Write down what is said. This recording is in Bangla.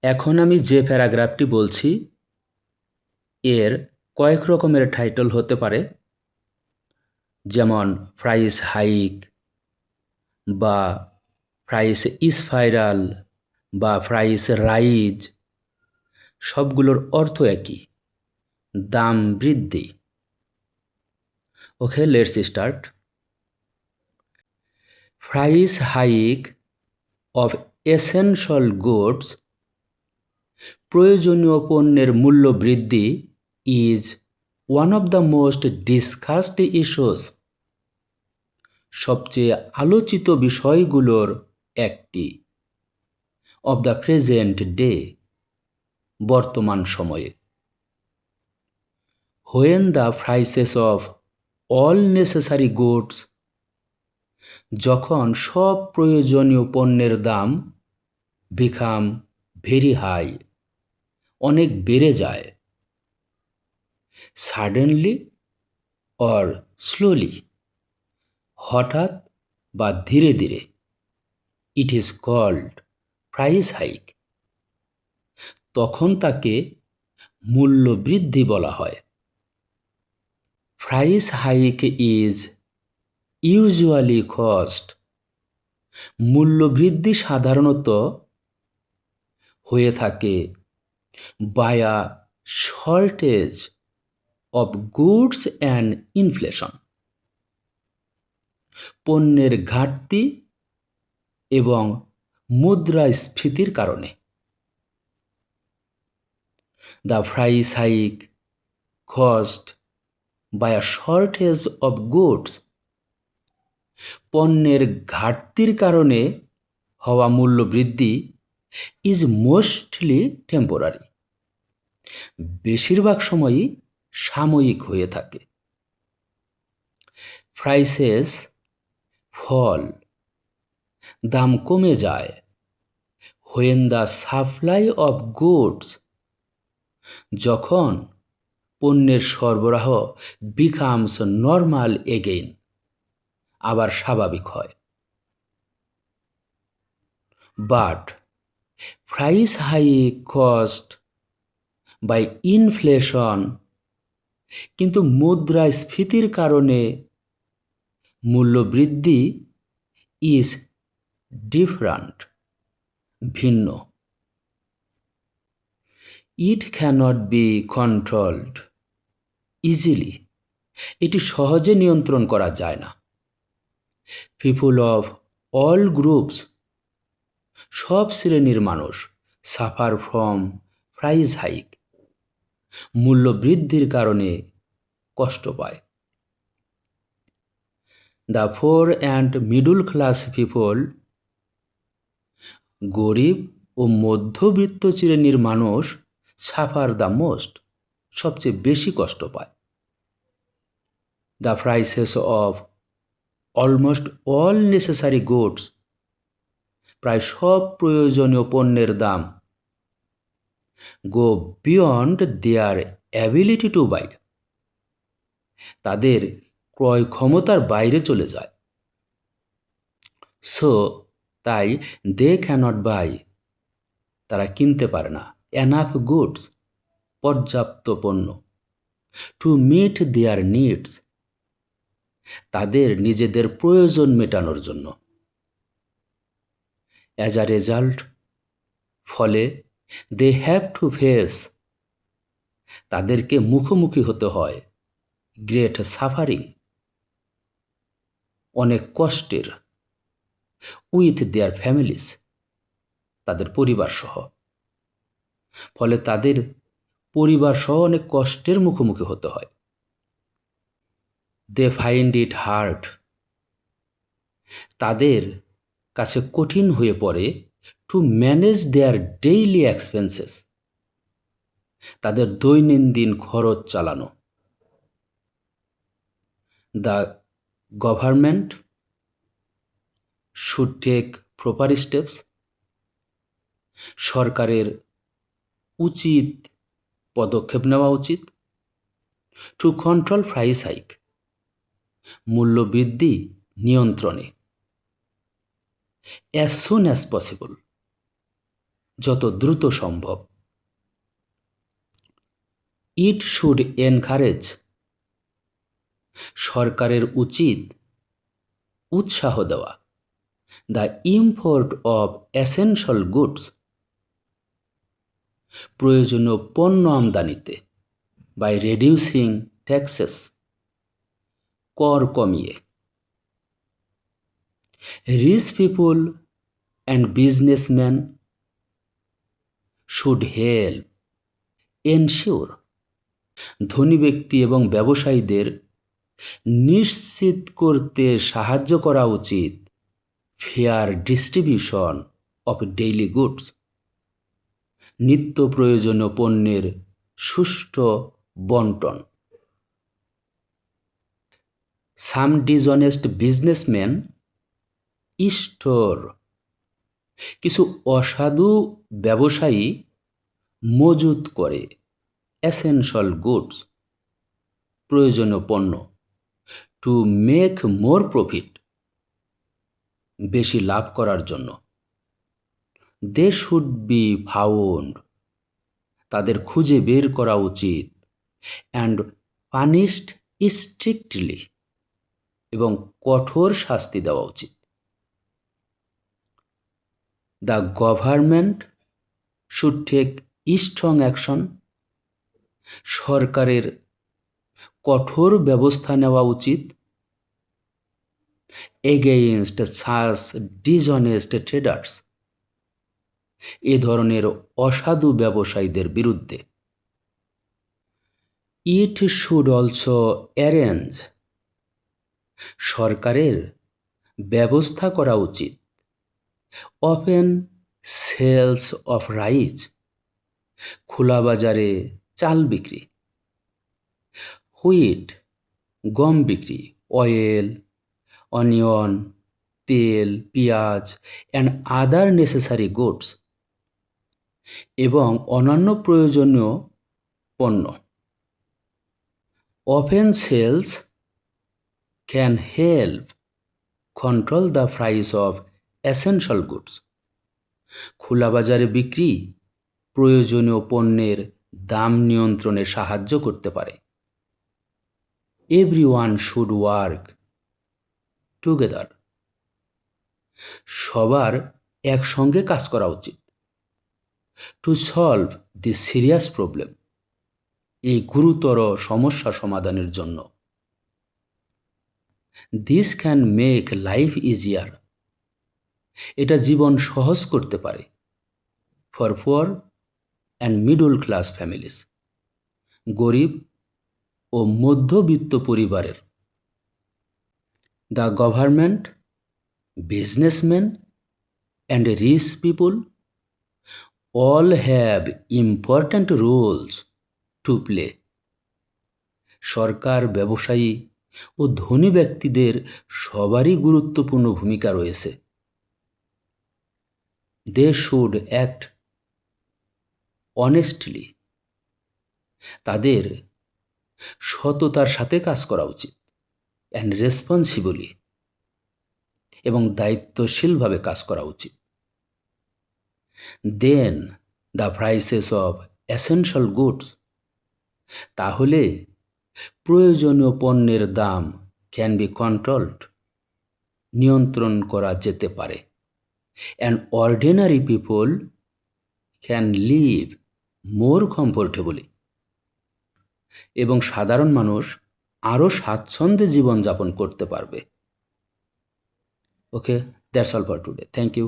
এখন আমি যে প্যারাগ্রাফটি বলছি এর কয়েক রকমের টাইটেল হতে পারে, যেমন প্রাইস হাইক বা প্রাইস স্পাইরাল বা প্রাইস রাইজ। সবগুলোর অর্থ একই, দাম বৃদ্ধি। Okay, let's start. Price hike of essential goods, প্রয়োজনীয় পণ্যের মূল্য বৃদ্ধি, is one of the most discussed issues, সবচেয়ে আলোচিত বিষয়গুলোর একটি, অব দ্য প্রেজেন্ট ডে, বর্তমান সময়ে। When the prices of all necessary goods, যখন সব প্রয়োজনীয় পণ্যের দাম বিকাম ভেরি হাই, অনেক বেড়ে যায়, সাডেনলি অর স্লোলি, হঠাৎ বা ধীরে ধীরে, it is called price hike, তখন তাকে মূল্য বৃদ্ধি বলা হয়। Price hike is usually caused, মূল্য বৃদ্ধি সাধারণত হয়ে থাকে by a shortage of goods and inflation, পণ্যের ঘাটতি এবং মুদ্রাস্ফীতির কারণে। The price hike caused by a shortage of goods, পণ্যের ঘাটতির কারণে হওয়া মূল্য বৃদ্ধি ইজ মোস্টলি টেম্পোরারি, বেশিরভাগ সময়ই সাময়িক হয়ে থাকে। প্রাইসেস ফল, দাম কমে যায়। When the supply of goods, যখন পণ্যের সরবরাহ বিকামস নর্মাল এগেইন, আবার স্বাভাবিক হয়। But price hike caused by inflation, কিন্তু মুদ্রাস্ফীতির কারণে মূল্যবৃদ্ধি ইজ ডিফারেন্ট, ভিন্ন। It cannot be controlled easily, এটি সহজে নিয়ন্ত্রণ করা যায় না। পিপুল অফ অল গ্রুপস, সব শ্রেণীর মানুষ, সাফার ফ্রম প্রাইস হাইক, মূল্য বৃদ্ধির কারণে কষ্ট পায়। The poor and middle class people, গরিব ও মধ্যবিত্ত শ্রেণীর মানুষ সাফার দ্য মোস্ট, সবচেয়ে বেশি কষ্ট পায়। The prices of almost all necessary goods, প্রায় সব প্রয়োজনীয় পণ্যের দাম, go beyond their ability to buy, তাদের ক্রয় ক্ষমতার বাইরে চলে যায়। সো তাই দে ক্যানট বাই, তারা কিনতে পারে না, এনাফ গুডস, পর্যাপ্ত পণ্য, টু মিট দেয়ার নিডস, তাদের নিজেদের প্রয়োজন মেটানোর জন্য। অ্যাজ আ রেজাল্ট, ফলে দে হ্যাভ টু ফেস, তাদেরকে মুখোমুখি হতে হয়, গ্রেট সাফারিং, অনেক কষ্টের, উইথ দেয়ার ফ্যামিলিজ, তাদের পরিবার সহ। ফলে তাদের পরিবার সহ অনেক কষ্টের মুখোমুখি হতে হয়। দে ফাইন্ড ইট হার্ড, তাদের কাছে কঠিন হয়ে পড়ে, to manage their daily expenses, তাদের দৈনন্দিন খরচ চালানো। The government should take proper steps, সরকারের উচিত পদক্ষেপ নেওয়া উচিত, টু কন্ট্রোল প্রাইস হাইক, মূল্যবৃদ্ধি নিয়ন্ত্রণে, অ্যাজ সুন অ্যাজ পসিবল, যত দ্রুত সম্ভব। ইট শুড এনকারেজ, সরকারের উচিত উৎসাহ দেওয়া, the import of essential goods, প্রয়োজনীয় পণ্য আমদানিতে, বাই রেডিউসিং ট্যাক্সেস, কর কমিয়ে। Rich people and businessman should help ensure, ধনী ব্যক্তি এবং ব্যবসায়ীদের নিশ্চিত করতে সাহায্য করা উচিত fair distribution of daily goods, নিত্য প্রয়োজনীয় পণ্যের সুষ্ঠু বন্টন। সাম ডিসঅনেস্ট বিজনেসম্যান স্টোর, কিছু অসাধু ব্যবসায়ী মজুত করে এসেনশিয়াল গুডস, প্রয়োজনীয় পণ্য, টু মেক মোর প্রফিট, বেশি লাভ করার জন্য। দে শুড বি ফাউন্ড, তাদের খুঁজে বের করা উচিত, অ্যান্ড পানিশড স্ট্রিক্টলি, এবং কঠোর শাস্তি দেওয়া উচিত। The government should take strong action, সরকারের কঠোর ব্যবস্থা নেওয়া উচিত এগেইনস্ট সাচ ডিসঅনেস্ট ট্রেডার্স, এ ধরনের অসাধু ব্যবসায়ীদের বিরুদ্ধে। ইট শুড অলসো অ্যারেঞ্জ, সরকারের ব্যবস্থা করা উচিত ওপেন সেলস অফ রাইস, খোলা বাজারে চাল বিক্রি, হুইট, গম বিক্রি, অয়েল, অনিয়ন, তেল, পেঁয়াজ অ্যান্ড আদার নেসেসারি গুডস, এবং অন্যান্য প্রয়োজনীয় পণ্য। Open sales can help control the price of essential goods, খোলা বাজারে বিক্রি প্রয়োজনীয় পণ্যের দাম নিয়ন্ত্রণে সাহায্য করতে পারে। এভরিওয়ান শুড ওয়ার্ক টুগেদার, সবার একসঙ্গে কাজ করা উচিত to solve this serious problem, এই গুরুতর সমস্যা সমাধানের জন্য। This can make life easier, এটা জীবন সহজ করতে পারে for poor and middle class families, গরিব ও মধ্যবিত্ত পরিবারের। The government, businessman and rich people all have important roles to play, সরকার, ব্যবসায়ী ও ধনী ব্যক্তিদের সবারই গুরুত্বপূর্ণ ভূমিকা রয়েছে। They should act honestly, তাদের সততার সাথে কাজ করা উচিত, and responsibly, এবং দায়িত্বশীলভাবে কাজ করা উচিত। Then the prices of essential goods, তাহলে প্রয়োজনীয় পণ্যের দাম ক্যান বি কন্ট্রোলড, নিয়ন্ত্রণ করা যেতে পারে, and ordinary people can live more comfortably, এবং সাধারণ মানুষ আরও স্বাচ্ছন্দ্যে জীবনযাপন করতে পারবে। Okay, that's all for today. Thank you.